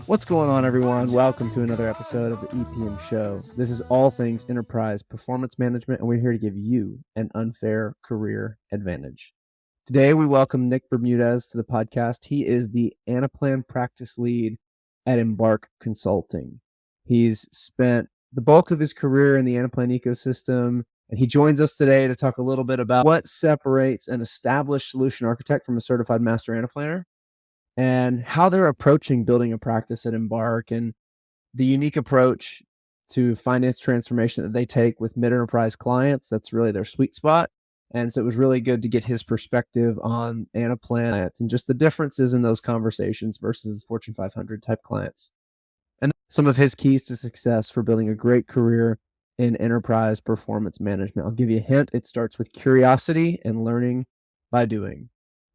What's going on, everyone? Welcome to another episode of the EPM Show. This is all things enterprise performance management, and we're here to give you an unfair career advantage. Today, we welcome Nick Bermudez to the podcast. He is the Anaplan Practice Lead at Embark Consulting. He's spent the bulk of his career in the Anaplan ecosystem, and he joins us today to talk a little bit about what separates an established solution architect from a certified master Anaplanner, and how they're approaching building a practice at Embark, and the unique approach to finance transformation that they take with mid-enterprise clients. That's really their sweet spot. And so it was really good to get his perspective on Anaplan and just the differences in those conversations versus Fortune 500 type clients. And some of his keys to success for building a great career in enterprise performance management. I'll give you a hint. It starts with curiosity and learning by doing.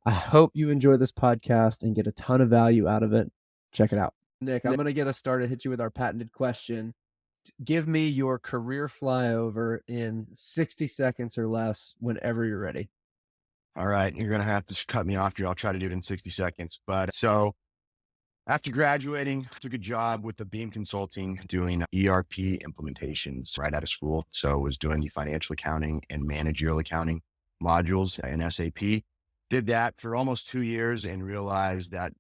I hope you enjoy this podcast and get a ton of value out of it. Check it out. Nick, I'm going to get us started, hit you with our patented question. Give me your career flyover in 60 seconds or less whenever you're ready. All right. You're going to have to cut me off here. I'll try to do it in 60 seconds. But so after graduating, took a job with the EPM Consulting doing ERP implementations right out of school. So I was doing the financial accounting and managerial accounting modules in SAP. Did that for almost 2 years and realized that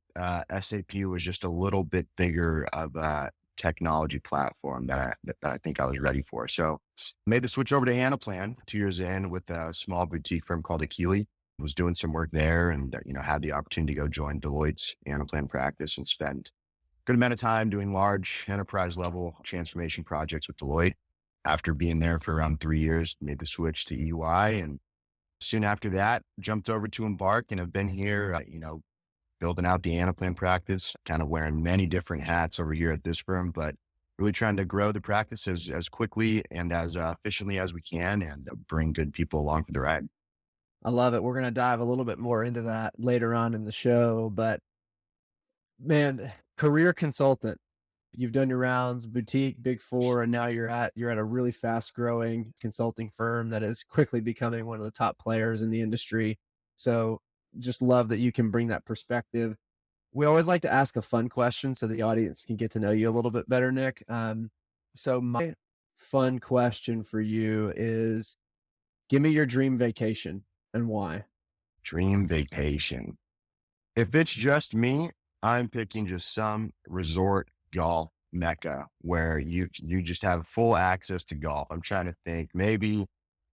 SAP was just a little bit bigger of a technology platform that I think I was ready for. So made the switch over to Anaplan 2 years in with a small boutique firm called Akili. Was doing some work there and, had the opportunity to go join Deloitte's Anaplan practice and spend a good amount of time doing large enterprise level transformation projects with Deloitte. After being there for around 3 years, made the switch to EY, and soon after that, jumped over to Embark and have been here, building out the Anaplan practice, kind of wearing many different hats over here at this firm, but really trying to grow the practice as quickly and as efficiently as we can and bring good people along for the ride. I love it. We're going to dive a little bit more into that later on in the show, but man, career consultant. You've done your rounds, boutique, Big Four, and now you're at a really fast growing consulting firm that is quickly becoming one of the top players in the industry. So just love that you can bring that perspective. We always like to ask a fun question so the audience can get to know you a little bit better, Nick. So my fun question for you is, give me your dream vacation and why. Dream vacation. If it's just me, I'm picking just some resort golf mecca where you just have full access to golf. I'm trying to think, maybe,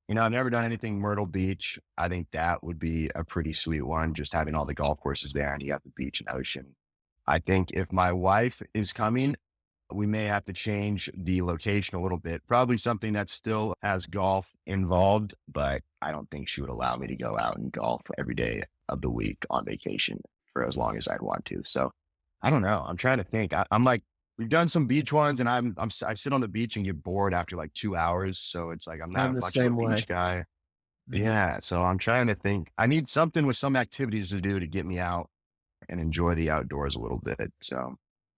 I've never done anything Myrtle Beach. I think that would be a pretty sweet one, just having all the golf courses there and you have the beach and ocean. I think if my wife is coming, we may have to change the location a little bit. Probably something that still has golf involved, but I don't think she would allow me to go out and golf every day of the week on vacation for as long as I'd want to. So I don't know. I'm trying to think. I'm like, we've done some beach ones and I sit on the beach and get bored after like 2 hours. So it's like, I'm not the much same of a way. beach guy. Yeah. So I'm trying to think. I need something with some activities to do to get me out and enjoy the outdoors a little bit. So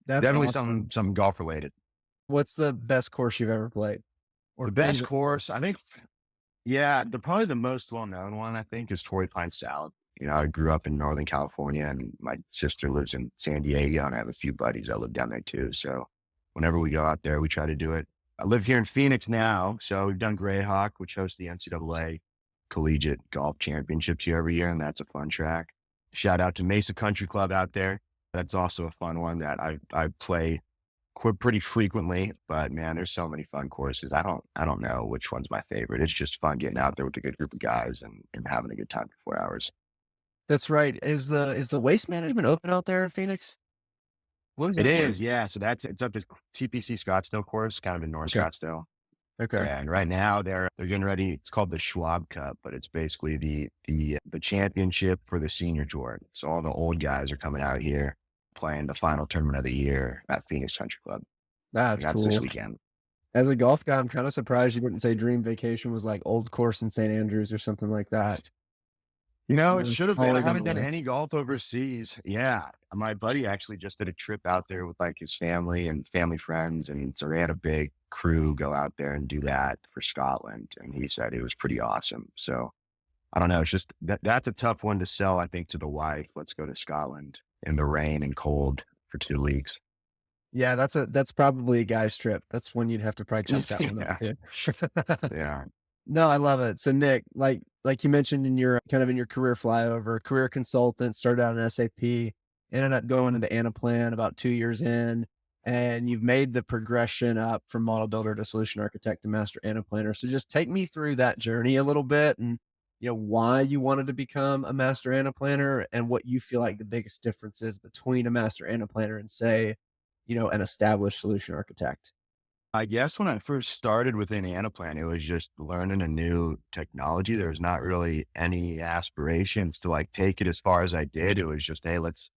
That's definitely awesome. some golf related. What's the best course you've ever played? Or the best course, I think, probably the most well-known one, I think, is Torrey Pine South. I grew up in Northern California and my sister lives in San Diego and I have a few buddies that live down there too. So whenever we go out there, we try to do it. I live here in Phoenix now. So we've done Greyhawk, which hosts the NCAA Collegiate Golf Championships here every year. And that's a fun track. Shout out to Mesa Country Club out there. That's also a fun one that I play pretty frequently, but man, there's so many fun courses. I don't know which one's my favorite. It's just fun getting out there with a good group of guys and having a good time for 4 hours. That's right. Is the waste management open out there in Phoenix? What is it? It is, yeah. So it's at the TPC Scottsdale course, kind of in North Scottsdale. Okay. And right now they're getting ready. It's called the Schwab Cup, but it's basically the championship for the senior tour. So all the old guys are coming out here playing the final tournament of the year at Phoenix Country Club. That's cool. This weekend. As a golf guy, I'm kind of surprised you didn't say dream vacation was like Old Course in St. Andrews or something like that. It should have been. I haven't done any golf overseas. Yeah. My buddy actually just did a trip out there with like his family and family friends. And so they had a big crew go out there and do that for Scotland. And he said it was pretty awesome. So I don't know. It's just that's a tough one to sell, I think, to the wife. Let's go to Scotland in the rain and cold for 2 weeks. Yeah, that's probably a guy's trip. That's when you'd have to probably chalk that one up Yeah. too. Yeah. No, I love it. So Nick, like you mentioned in your kind of in your career flyover, career consultant, started out in SAP, ended up going into Anaplan about 2 years in, and you've made the progression up from model builder to solution architect to master Anaplanner. So just take me through that journey a little bit and why you wanted to become a master Anaplanner and what you feel like the biggest difference is between a master Anaplanner and say, an established solution architect. I guess when I first started within Anaplan, it was just learning a new technology. There was not really any aspirations to like take it as far as I did. It was just, hey, let's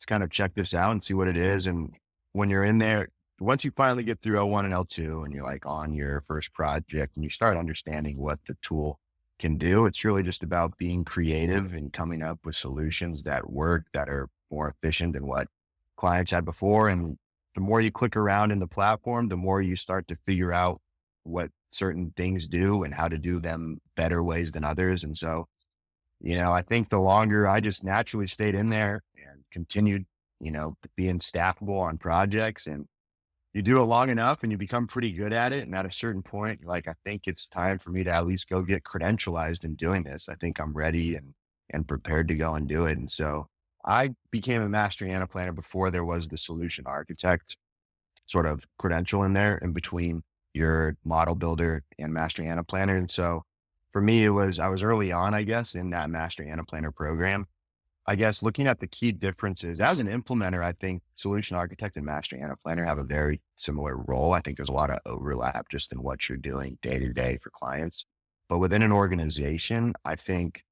kind of check this out and see what it is. And when you're in there, once you finally get through L1 and L2 and you're like on your first project and you start understanding what the tool can do, it's really just about being creative and coming up with solutions that work, that are more efficient than what clients had before. And the more you click around in the platform, the more you start to figure out what certain things do and how to do them better ways than others. And so, I think the longer I just naturally stayed in there and continued, being staffable on projects, and you do it long enough and you become pretty good at it. And at a certain point, like, I think it's time for me to at least go get credentialized in doing this. I think I'm ready and prepared to go and do it. And so I became a master Anaplanner before there was the solution architect sort of credential in there in between your model builder and master Anaplanner. And so for me, I was early on, I guess, in that master Anaplanner program. I guess looking at the key differences as an implementer, I think solution architect and master Anaplanner have a very similar role. I think there's a lot of overlap just in what you're doing day to day for clients. But within an organization, I think,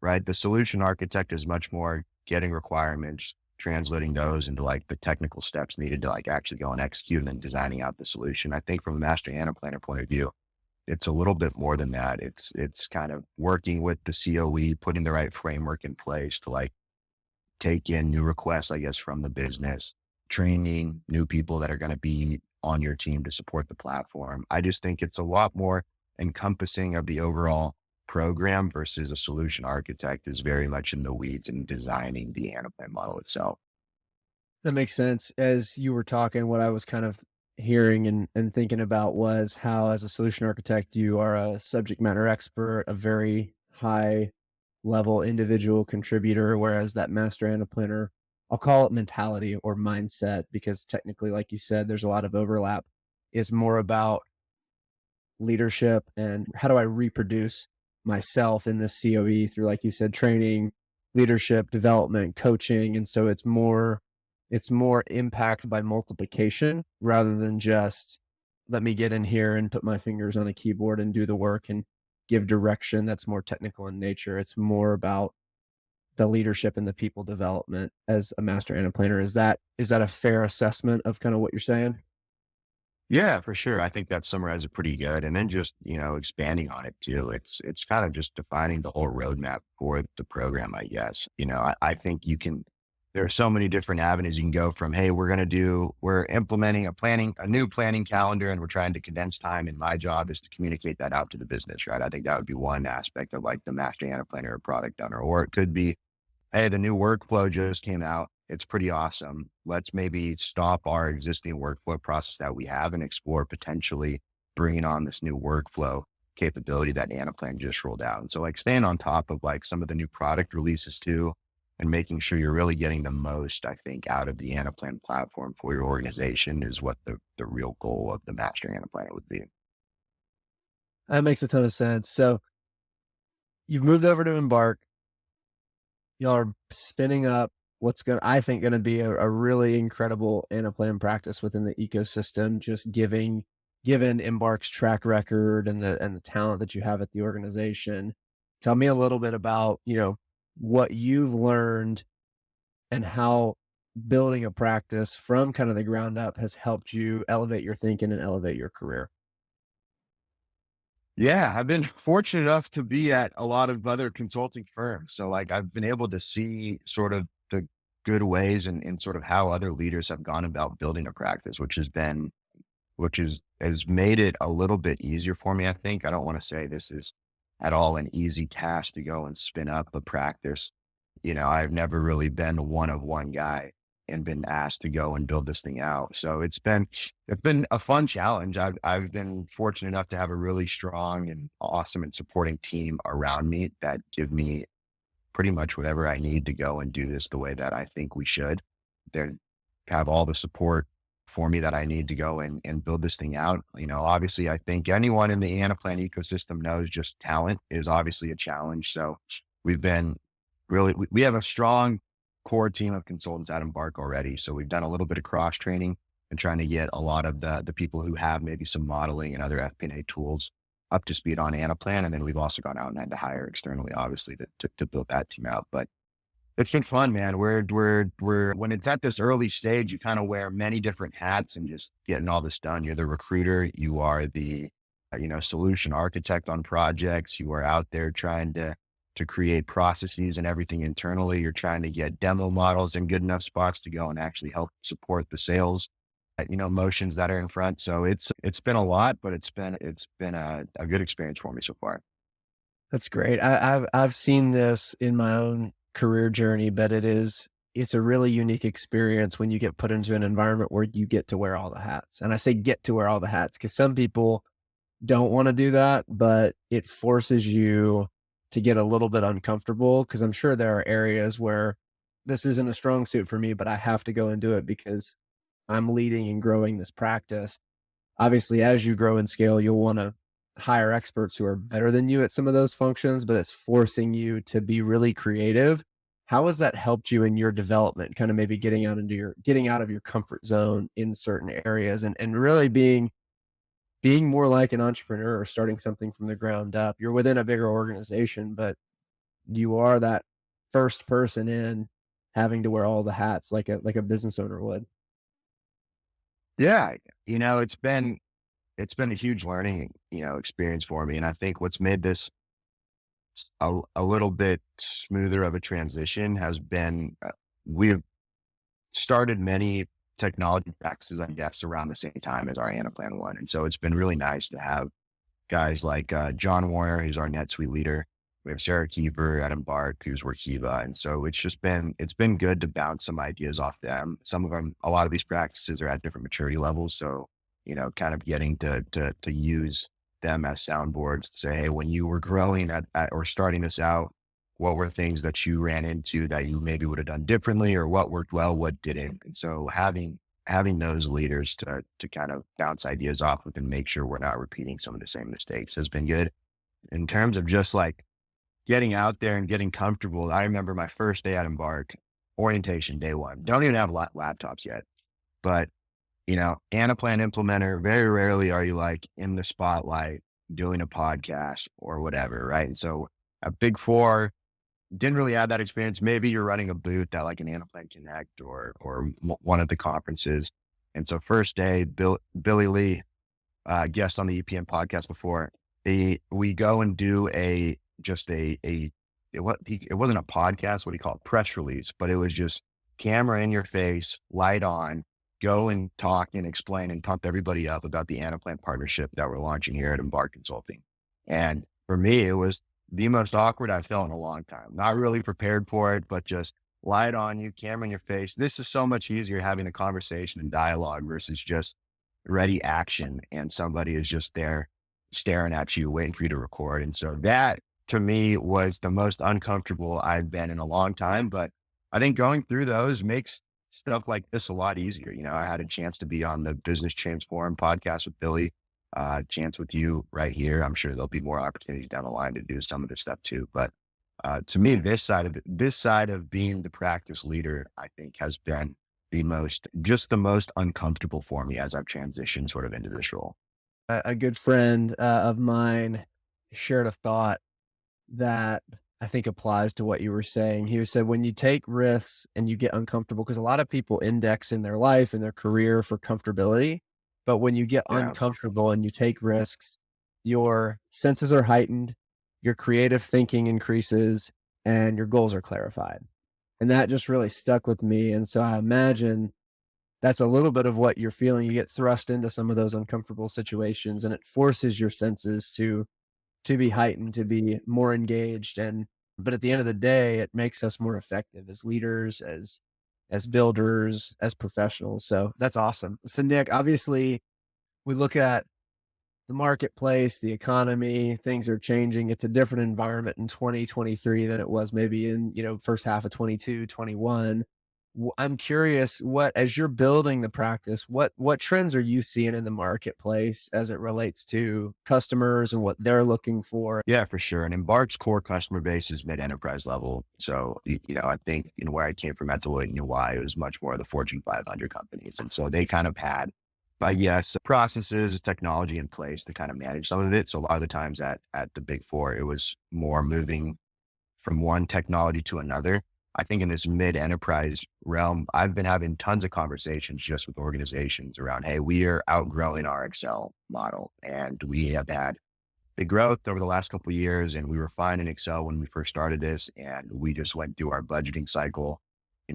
right, the solution architect is much more getting requirements, translating those into like the technical steps needed to like actually go and execute and then designing out the solution. I think from a master Anaplanner point of view, it's a little bit more than that. It's kind of working with the COE, putting the right framework in place to like take in new requests, I guess, from the business, training new people that are going to be on your team to support the platform. I just think it's a lot more encompassing of the overall program versus a solution architect is very much in the weeds and designing the Anaplan model itself. That makes sense. As you were talking, what I was kind of hearing and thinking about was how, as a solution architect, you are a subject matter expert, a very high level individual contributor, whereas that master Anaplanner, I'll call it mentality or mindset, because technically, like you said, there's a lot of overlap, is more about leadership and how do I reproduce myself in this COE through, like you said, training, leadership, development, coaching. And so it's more impact by multiplication rather than just let me get in here and put my fingers on a keyboard and do the work and give direction that's more technical in nature. It's more about the leadership and the people development as a master Anaplanner. Is that a fair assessment of kind of what you're saying? Yeah, for sure. I think that summarizes it pretty good. And then just, expanding on it too. It's kind of just defining the whole roadmap for the program, I guess. I think there are so many different avenues you can go from, hey, we're implementing a new planning calendar and we're trying to condense time. And my job is to communicate that out to the business, right? I think that would be one aspect of like the master Anaplanner or product owner, or it could be, hey, the new workflow just came out. It's pretty awesome. Let's maybe stop our existing workflow process that we have and explore potentially bringing on this new workflow capability that Anaplan just rolled out. And so like staying on top of like some of the new product releases too, and making sure you're really getting the most, I think, out of the Anaplan platform for your organization is what the real goal of the master Anaplan would be. That makes a ton of sense. So you've moved over to Embark. Y'all are spinning up what's I think, gonna be a really incredible Anaplan practice within the ecosystem, just given Embark's track record and the talent that you have at the organization. Tell me a little bit about, what you've learned and how building a practice from kind of the ground up has helped you elevate your thinking and elevate your career. Yeah, I've been fortunate enough to be at a lot of other consulting firms. So like I've been able to see sort of the good ways and sort of how other leaders have gone about building a practice, has made it a little bit easier for me. I think I don't want to say this is at all an easy task to go and spin up a practice. I've never really been a one of one guy. and been asked to go and build this thing out. So it's been a fun challenge. I've been fortunate enough to have a really strong and awesome and supporting team around me that give me pretty much whatever I need to go and do this the way that I think we should. They have all the support for me that I need to go and build this thing out. Obviously, I think anyone in the Anaplan ecosystem knows just talent is obviously a challenge. So we've been we have a strong core team of consultants at Embark already. So we've done a little bit of cross training and trying to get a lot of the people who have maybe some modeling and other FP&A tools up to speed on Anaplan. And then we've also gone out and had to hire externally, obviously, to build that team out. But it's been fun, man. We're when it's at this early stage, you kind of wear many different hats and just getting all this done. You're the recruiter, you are the solution architect on projects. You are out there trying to create processes and everything internally. You're trying to get demo models in good enough spots to go and actually help support the sales, motions that are in front. So it's been a lot, but it's been a good experience for me so far. That's great. I've seen this in my own career journey, but it's a really unique experience when you get put into an environment where you get to wear all the hats. And I say get to wear all the hats because some people don't want to do that, but it forces you to get a little bit uncomfortable because I'm sure there are areas where this isn't a strong suit for me, but I have to go and do it because I'm leading and growing this practice. Obviously, as you grow and scale, you'll want to hire experts who are better than you at some of those functions, but it's forcing you to be really creative. How has that helped you in your development, kind of maybe getting out of your comfort zone in certain areas and really being more like an entrepreneur or starting something from the ground up? You're within a bigger organization, but you are that first person in having to wear all the hats like a business owner would. Yeah, it's been a huge learning, experience for me. And I think what's made this a little bit smoother of a transition has been, we've started many technology practices, I guess, around the same time as our Anaplan one. And so it's been really nice to have guys like John Warner, who's our NetSuite leader. We have Sarah Kiefer at Embark, who's Workiva. And so it's been good to bounce some ideas off them. A lot of these practices are at different maturity levels. So, kind of getting to use them as soundboards to say, hey, when you were growing or starting this out, what were things that you ran into that you maybe would have done differently, or what worked well, what didn't? And so having those leaders to kind of bounce ideas off with and make sure we're not repeating some of the same mistakes has been good. In terms of just like getting out there and getting comfortable, I remember my first day at Embark, orientation, day one. Don't even have laptops yet, but Anaplan implementer, very rarely are you like in the spotlight doing a podcast or whatever, right? And so at Big Four, didn't really have that experience. Maybe you're running a booth at like an Anaplan Connect or one of the conferences. And so first day, Billy Lee, guest on the EPM podcast before, we go and do it wasn't a podcast, what do you call it? Press release, but it was just camera in your face, light on, go and talk and explain and pump everybody up about the Anaplan partnership that we're launching here at Embark Consulting. And for me, it was the most awkward I've felt in a long time. Not really prepared for it, but just light on you, camera in your face. This is so much easier having a conversation and dialogue versus just ready action. And somebody is just there staring at you, waiting for you to record. And so that to me was the most uncomfortable I've been in a long time. But I think going through those makes stuff like this a lot easier. I had a chance to be on the Business Transform podcast with Billy, chance with you right here. I'm sure there'll be more opportunities down the line to do some of this stuff too. But to me, this side of being the practice leader, I think has been the most uncomfortable for me as I've transitioned sort of into this role. A good friend of mine shared a thought that I think applies to what you were saying. He said, when you take risks and you get uncomfortable, because a lot of people index in their life and their career for comfortability, but when you get Yeah. uncomfortable and you take risks, your senses are heightened, your creative thinking increases, and your goals are clarified. And that just really stuck with me. And so I imagine that's a little bit of what you're feeling. You get thrust into some of those uncomfortable situations, and it forces your senses to be heightened, to be more engaged. But at the end of the day, it makes us more effective as leaders, as as builders, as professionals. So that's awesome. So Nick, obviously we look at the marketplace, the economy, things are changing. It's a different environment in 2023 than it was maybe in, first half of 22, 21. I'm curious, what, as you're building the practice, what trends are you seeing in the marketplace as it relates to customers and what they're looking for? Yeah, for sure. And Embark's core customer base is mid-enterprise level. So, I think, where I came from at Deloitte and UI, it was much more of the Fortune 500 companies. And so they kind of had, but yes, processes, technology in place to kind of manage some of it. So a lot of the times at the big four, it was more moving from one technology to another. I think in this mid-enterprise realm, I've been having tons of conversations just with organizations around, hey, we are outgrowing our Excel model, and we have had big growth over the last couple of years. And we were fine in Excel when we first started this, and we just went through our budgeting cycle,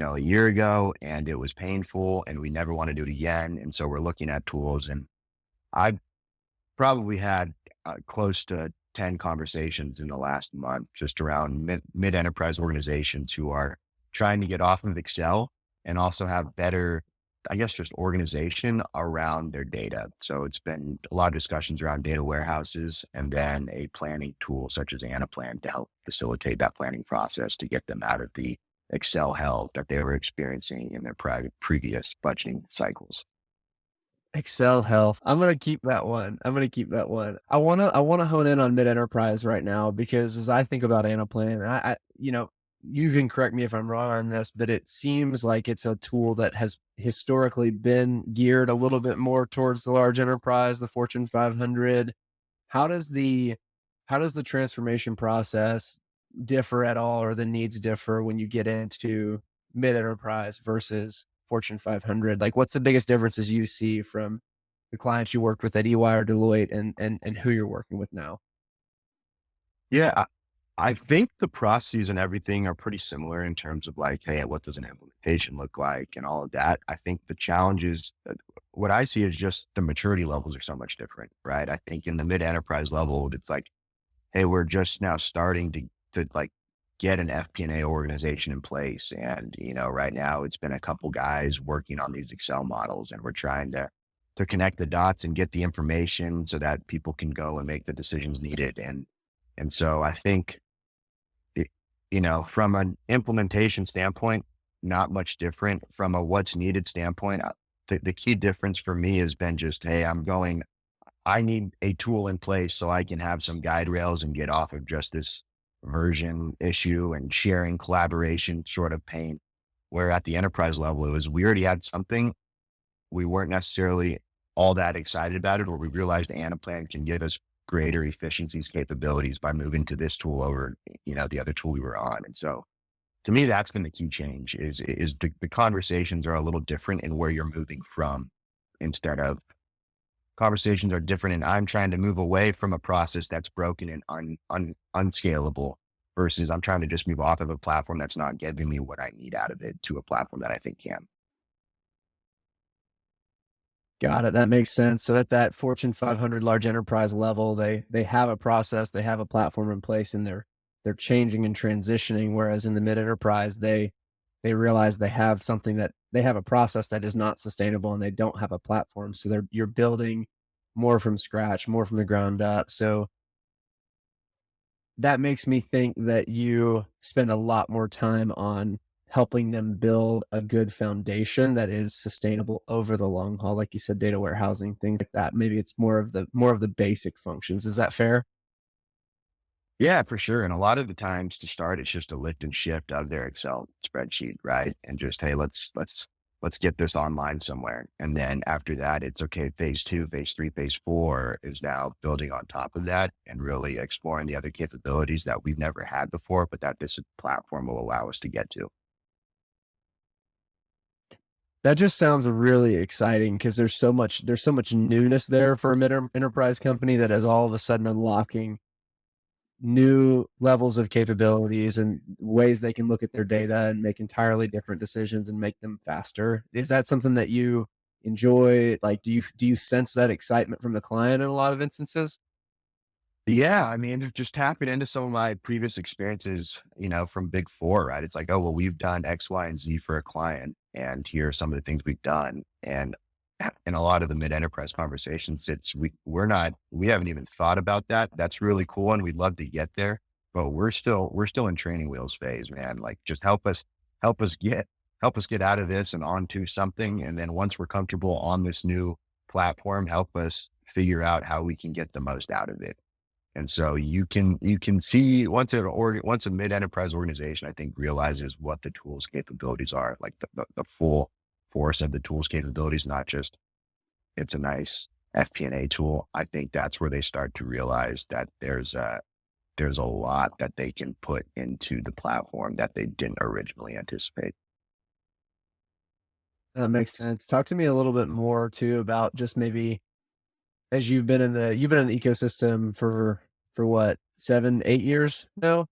a year ago, and it was painful, and we never want to do it again. And so we're looking at tools, and I probably had close to 10 conversations in the last month just around mid-enterprise organizations who are trying to get off of Excel and also have better, I guess, just organization around their data. So it's been a lot of discussions around data warehouses, and then a planning tool such as Anaplan to help facilitate that planning process to get them out of the Excel hell that they were experiencing in their previous budgeting cycles. Excel health. I'm gonna keep that one. I wanna hone in on mid enterprise right now, because as I think about Anaplan, you can correct me if I'm wrong on this, but it seems like it's a tool that has historically been geared a little bit more towards the large enterprise, the Fortune 500. How does the how does the transformation process differ at all, or the needs differ when you get into mid enterprise versus Fortune 500? Like, what's the biggest differences you see from the clients you worked with at EY or Deloitte, and who you're working with now? Yeah, I think the processes and everything are pretty similar in terms of like, hey, what does an implementation look like and all of that. I think the challenges, what I see is just the maturity levels are so much different, right? I think in the mid enterprise level, it's like, hey, we're just now starting to like get an FP&A organization in place. And, right now it's been a couple guys working on these Excel models, and we're trying to connect the dots and get the information so that people can go and make the decisions needed. And so I think, it- from an implementation standpoint, not much different. From a what's needed standpoint, the key difference for me has been just, hey, I need a tool in place so I can have some guide rails and get off of just this version issue and sharing collaboration sort of pain. Where at the enterprise level, it was, we already had something. We weren't necessarily all that excited about it, or we realized Anaplan can give us greater efficiencies, capabilities by moving to this tool over, the other tool we were on. And so to me, that's been the key change is the conversations are a little different in where you're moving from, instead of conversations are different. And I'm trying to move away from a process that's broken and unscalable versus I'm trying to just move off of a platform that's not giving me what I need out of it to a platform that I think can. Got it. That makes sense. So at that Fortune 500 large enterprise level, they have a process, they have a platform in place, and they're changing and transitioning. Whereas in the mid enterprise, they realize they have something, that they have a process that is not sustainable, and they don't have a platform. So you're building more from scratch, more from the ground up. So that makes me think that you spend a lot more time on helping them build a good foundation that is sustainable over the long haul. Like you said, data warehousing, things like that. Maybe it's more of the basic functions. Is that fair? Yeah, for sure. And a lot of the times to start, it's just a lift and shift of their Excel spreadsheet, right? And just, hey, let's get this online somewhere. And then after that, it's okay. Phase two, phase three, phase four is now building on top of that and really exploring the other capabilities that we've never had before, but that this platform will allow us to get to. That just sounds really exciting, because there's so much newness there for a mid enterprise company that is all of a sudden unlocking new levels of capabilities and ways they can look at their data and make entirely different decisions and make them faster. Is that something that you enjoy? Like, do you sense that excitement from the client in a lot of instances? Yeah, I mean, just tapping into some of my previous experiences, from Big Four, right? It's like, oh, well, we've done X, Y, and Z for a client, and here are some of the things we've done. And in a lot of the mid-enterprise conversations, we haven't even thought about that. That's really cool, and we'd love to get there, but we're still in training wheels phase, man. Like, just help us get, help us get out of this and onto something. And then once we're comfortable on this new platform, help us figure out how we can get the most out of it. And so you can see once a mid-enterprise organization, I think, realizes what the tools capabilities are, like the full force of the tools capabilities, not just it's a nice FP&A tool. I think that's where they start to realize that there's a lot that they can put into the platform that they didn't originally anticipate. That makes sense. Talk to me a little bit more too about just maybe as you've been in the ecosystem for what, 7, 8 years now?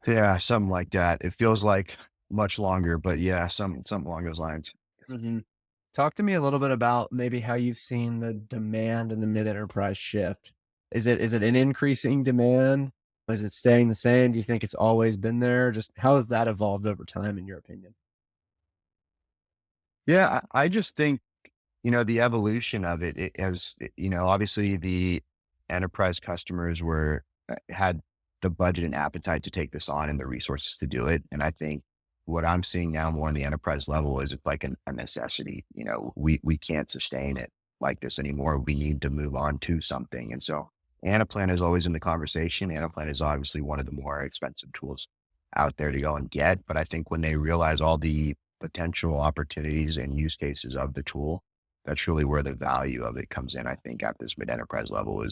Yeah, something like that. It feels like much longer, but yeah, something along those lines. Mhm. Talk to me a little bit about maybe how you've seen the demand in the mid-enterprise shift. Is it an increasing demand? Is it staying the same? Do you think it's always been there? Just how has that evolved over time in your opinion? Yeah, I just think, the evolution of it has, obviously the enterprise customers had the budget and appetite to take this on and the resources to do it. And I think what I'm seeing now more on the enterprise level is it's like a necessity. We can't sustain it like this anymore. We need to move on to something. And so Anaplan is always in the conversation. Anaplan is obviously one of the more expensive tools out there to go and get. But I think when they realize all the potential opportunities and use cases of the tool, that's really where the value of it comes in. I think at this mid enterprise level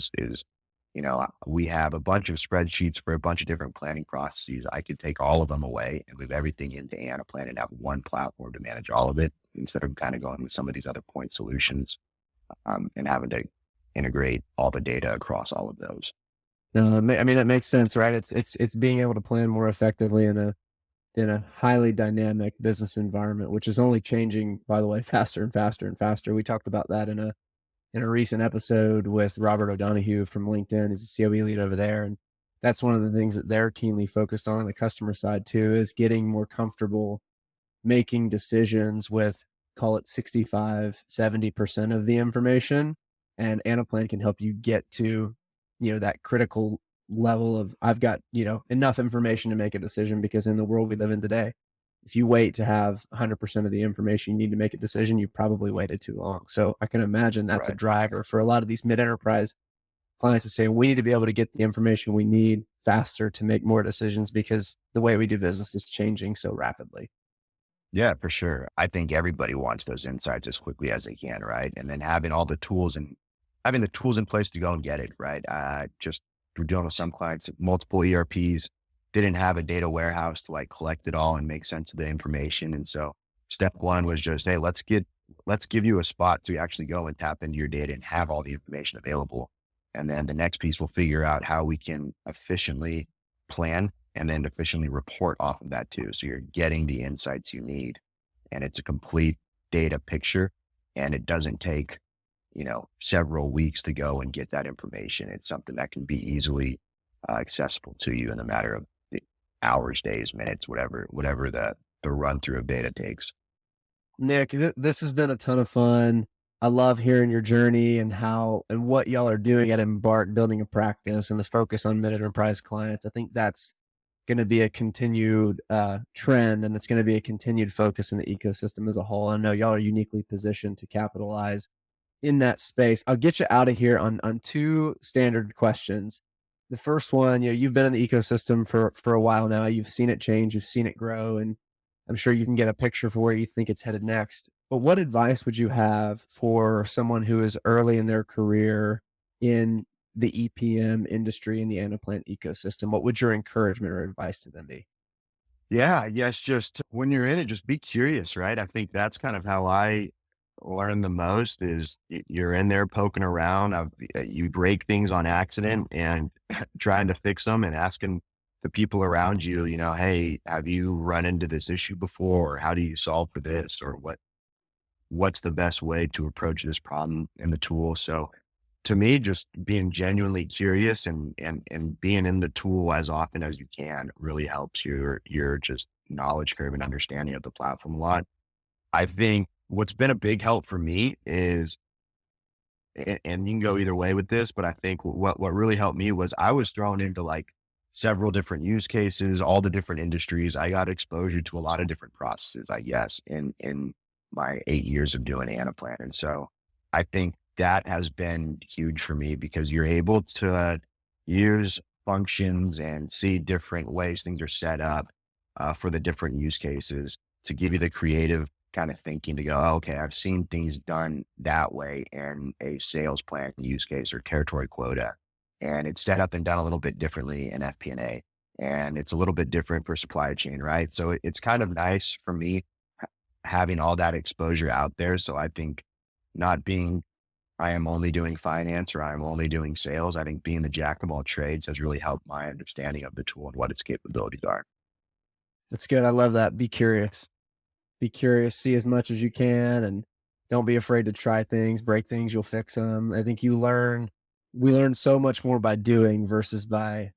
we have a bunch of spreadsheets for a bunch of different planning processes. I could take all of them away and move everything into Anaplan and have one platform to manage all of it instead of kind of going with some of these other point solutions, and having to integrate all the data across all of those. No, I mean, that makes sense, right? It's being able to plan more effectively in a highly dynamic business environment, which is only changing, by the way, faster and faster and faster. We talked about that in a recent episode with Robert O'Donohue from LinkedIn. He's a COE lead over there, and that's one of the things that they're keenly focused on the customer side too, is getting more comfortable making decisions with, call it 65, 70% of the information. And Anaplan can help you get to, that critical level of I've got, enough information to make a decision, because in the world we live in today, if you wait to have 100% of the information you need to make a decision, you probably waited too long. So I can imagine that's a Right. driver for a lot of these mid-enterprise clients to say, we need to be able to get the information we need faster to make more decisions, because the way we do business is changing so rapidly. Yeah, for sure. I think everybody wants those insights as quickly as they can, right? And then having the tools in place to go and get it, right? Just we're dealing with some clients, multiple ERPs, didn't have a data warehouse to like collect it all and make sense of the information. And so step one was just, hey, let's give you a spot to actually go and tap into your data and have all the information available. And then the next piece, we'll figure out how we can efficiently plan and then efficiently report off of that too. So you're getting the insights you need, and it's a complete data picture, and it doesn't take, several weeks to go and get that information. It's something that can be easily accessible to you in a matter of hours, days, minutes, whatever the run through of data takes. Nick, this has been a ton of fun. I love hearing your journey and how and what y'all are doing at Embark, building a practice and the focus on mid enterprise clients. I think that's going to be a continued trend, and it's going to be a continued focus in the ecosystem as a whole. I know y'all are uniquely positioned to capitalize in that space. I'll get you out of here on two standard questions. The first one, you've been in the ecosystem for a while now. You've seen it change, you've seen it grow, and I'm sure you can get a picture for where you think it's headed next. But what advice would you have for someone who is early in their career in the EPM industry in the Anaplan ecosystem? What would your encouragement or advice to them be? Yeah, I guess just when you're in it, just be curious, right? I think that's kind of how I learn the most is you're in there poking around. You break things on accident and trying to fix them and asking the people around you, hey, have you run into this issue before? Or how do you solve for this? Or what's the best way to approach this problem in the tool? So to me, just being genuinely curious and being in the tool as often as you can really helps your just knowledge curve and understanding of the platform a lot. I think what's been a big help for me is, and you can go either way with this, but I think what really helped me was I was thrown into like several different use cases, all the different industries. I got exposure to a lot of different processes, I guess, in my 8 years of doing Anaplan. And so I think that has been huge for me because you're able to use functions and see different ways things are set up for the different use cases to give you the creative kind of thinking to go, oh, okay, I've seen things done that way in a sales plan use case or territory quota. And it's set up and done a little bit differently in FP&A. And it's a little bit different for supply chain, right? So it's kind of nice for me having all that exposure out there. So I think not being, I am only doing finance or I'm only doing sales. I think being the jack of all trades has really helped my understanding of the tool and what its capabilities are. That's good. I love that. Be curious. Be curious, see as much as you can, and don't be afraid to try things, break things, you'll fix them. I think we learn so much more by doing versus by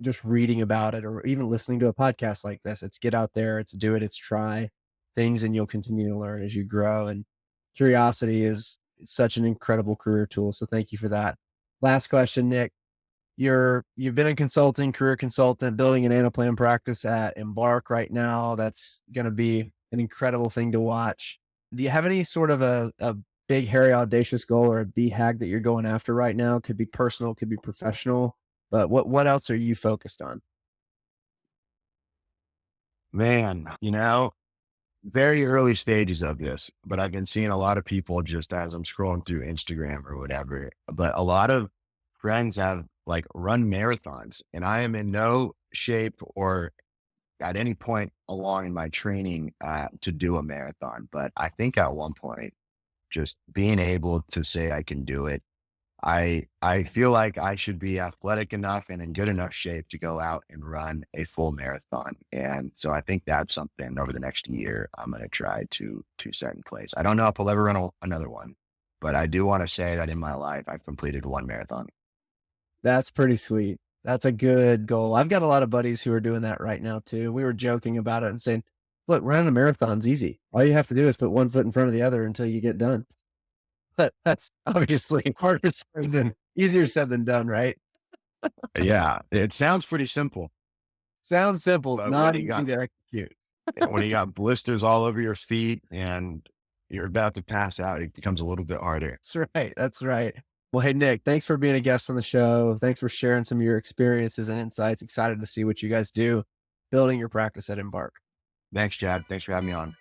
just reading about it or even listening to a podcast like this. It's get out there, it's do it, it's try things, and you'll continue to learn as you grow. And curiosity is such an incredible career tool. So thank you for that. Last question, Nick. You've been a consulting, career consultant, building an Anaplan practice at Embark right now. That's going to be an incredible thing to watch. Do you have any sort of a big, hairy, audacious goal or a BHAG that you're going after right now? Could be personal, could be professional, but what else are you focused on? Man, very early stages of this, but I've been seeing a lot of people just as I'm scrolling through Instagram or whatever, but a lot of friends have like run marathons and I am in no shape or at any point along in my training to do a marathon. But I think at one point, just being able to say I can do it, I feel like I should be athletic enough and in good enough shape to go out and run a full marathon. And so I think that's something over the next year I'm going to try to set in place. I don't know if I'll ever run another one, but I do want to say that in my life, I've completed one marathon. That's pretty sweet. That's a good goal. I've got a lot of buddies who are doing that right now too. We were joking about it and saying, look, running a marathon's easy. All you have to do is put one foot in front of the other until you get done. But that's obviously easier said than done, right? Yeah, it sounds pretty simple. Sounds simple, But not easy to execute. when you got blisters all over your feet and you're about to pass out, it becomes a little bit harder. That's right. That's right. Well, hey, Nick, thanks for being a guest on the show. Thanks for sharing some of your experiences and insights. Excited to see what you guys do building your practice at Embark. Thanks, Chad. Thanks for having me on.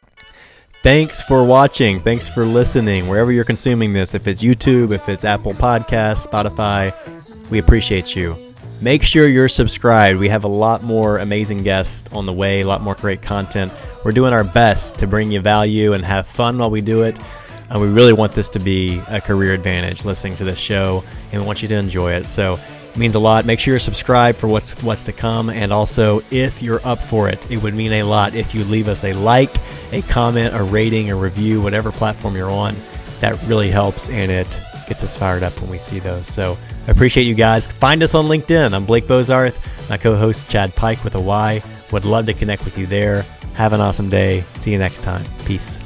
Thanks for watching. Thanks for listening. Wherever you're consuming this, if it's YouTube, if it's Apple Podcasts, Spotify, we appreciate you. Make sure you're subscribed. We have a lot more amazing guests on the way, a lot more great content. We're doing our best to bring you value and have fun while we do it. And we really want this to be a career advantage listening to this show, and we want you to enjoy it. So it means a lot. Make sure you're subscribed for what's to come. And also, if you're up for it, it would mean a lot if you leave us a like, a comment, a rating, a review, whatever platform you're on. That really helps, and it gets us fired up when we see those. So I appreciate you guys. Find us on LinkedIn. I'm Blake Bozarth. My co-host, Chad Pyke with a Y. Would love to connect with you there. Have an awesome day. See you next time. Peace.